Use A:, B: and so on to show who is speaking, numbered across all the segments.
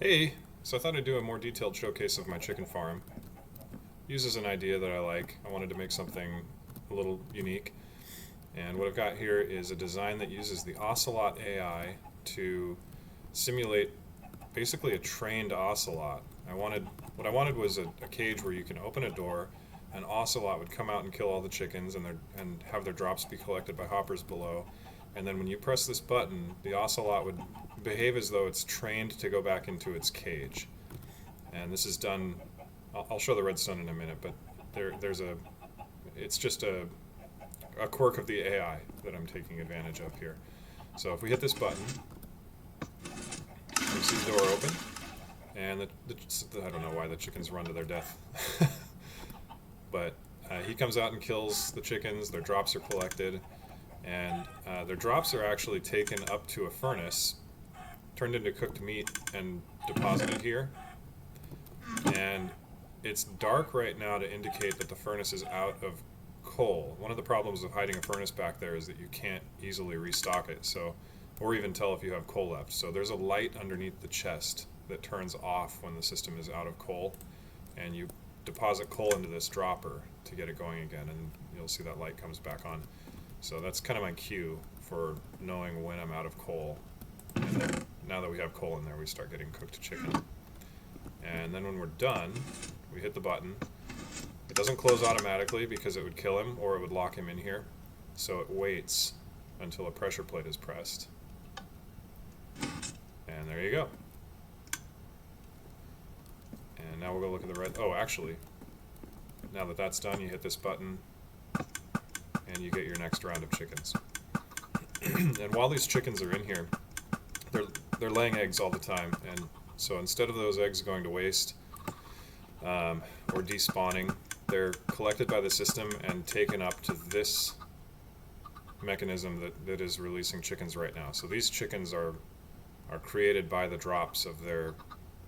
A: Hey, so I thought I'd do a more detailed showcase of my chicken farm. Uses an idea that I like. I wanted to make something a little unique. And what I've got here is a design that uses the Ocelot AI to simulate basically a trained ocelot. What I wanted was a cage where you can open a door, an ocelot would come out and kill all the chickens and have their drops be collected by hoppers below. And then when you press this button, the ocelot would behave as though it's trained to go back into its cage. And this is done. I'll show the redstone in a minute, but there's a. It's just a quirk of the AI that I'm taking advantage of here. So if we hit this button, we see the door open, and I don't know why the chickens run to their death, but he comes out and kills the chickens. Their drops are collected, and their drops are actually taken up to a furnace, turned into cooked meat, and deposited here. And it's dark right now to indicate that the furnace is out of coal. One of the problems of hiding a furnace back there is that you can't easily restock it, so, or even tell if you have coal left. So there's a light underneath the chest that turns off when the system is out of coal, and you deposit coal into this dropper to get it going again, and you'll see that light comes back on. So that's kind of my cue for knowing when I'm out of coal. And then now that we have coal in there, we start getting cooked chicken. And then when we're done, we hit the button. It doesn't close automatically because it would kill him or it would lock him in here. So it waits until a pressure plate is pressed. And there you go. And now we'll go look at the red. Oh, actually, now that that's done, you hit this button and you get your next round of chickens. And while these chickens are in here, they're laying eggs all the time, and so instead of those eggs going to waste or despawning, they're collected by the system and taken up to this mechanism that is releasing chickens right now. So these chickens are created by the drops of their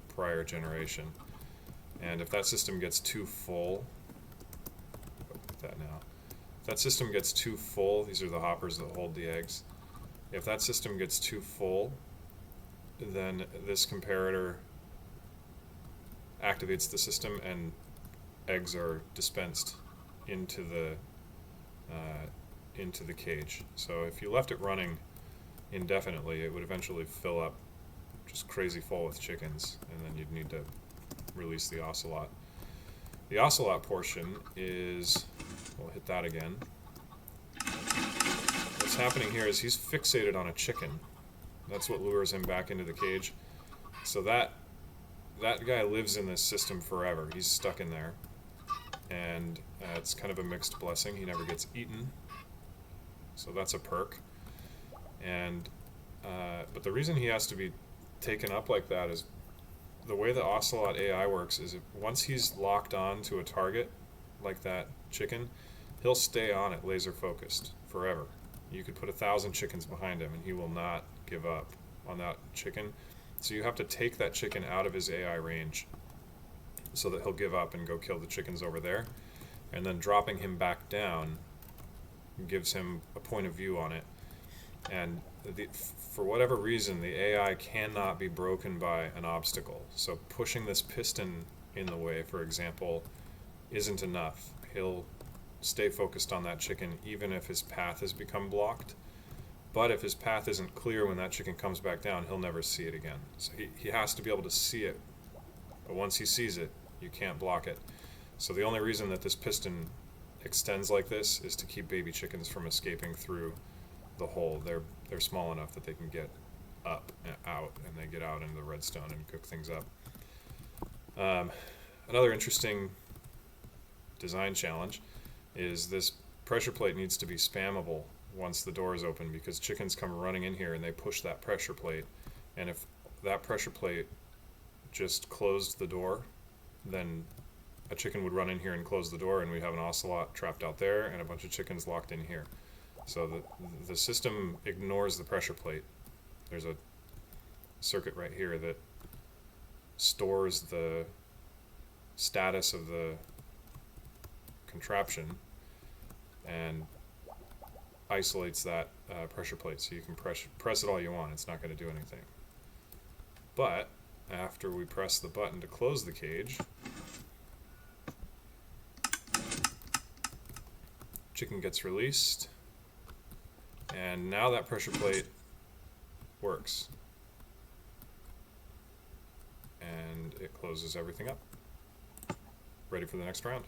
A: prior generation. And if that system gets too full, look at that now. If that system gets too full, these are the hoppers that hold the eggs. If that system gets too full, then this comparator activates the system and eggs are dispensed into the cage. So if you left it running indefinitely, it would eventually fill up just crazy full with chickens, and then you'd need to release the ocelot. The ocelot portion is, we'll hit that again. What's happening here is he's fixated on a chicken. That's what lures him back into the cage. So that guy lives in this system forever. He's stuck in there. And it's kind of a mixed blessing. He never gets eaten. So that's a perk. And but the reason he has to be taken up like that is the way the Ocelot AI works is once he's locked on to a target, like that chicken, he'll stay on it laser focused forever. You could put 1,000 chickens behind him and he will not give up on that chicken. So you have to take that chicken out of his AI range so that he'll give up and go kill the chickens over there. And then dropping him back down gives him a point of view on it. And for whatever reason, the AI cannot be broken by an obstacle. So pushing this piston in the way, for example, isn't enough. He'll stay focused on that chicken even if his path has become blocked. But if his path isn't clear when that chicken comes back down, he'll never see it again. So he has to be able to see it. But once he sees it, you can't block it. So the only reason that this piston extends like this is to keep baby chickens from escaping through the hole. They're small enough that they can get up and out, and they get out into the redstone and cook things up. Another interesting design challenge is this pressure plate needs to be spammable once the door is open, because chickens come running in here and they push that pressure plate, and if that pressure plate just closed the door, then a chicken would run in here and close the door, and we'd have an ocelot trapped out there and a bunch of chickens locked in here. So the system ignores the pressure plate. There's a circuit right here that stores the status of the contraption and isolates that pressure plate, so you can press it all you want. It's not going to do anything. But after we press the button to close the cage, chicken gets released, and now that pressure plate works. And it closes everything up. Ready for the next round.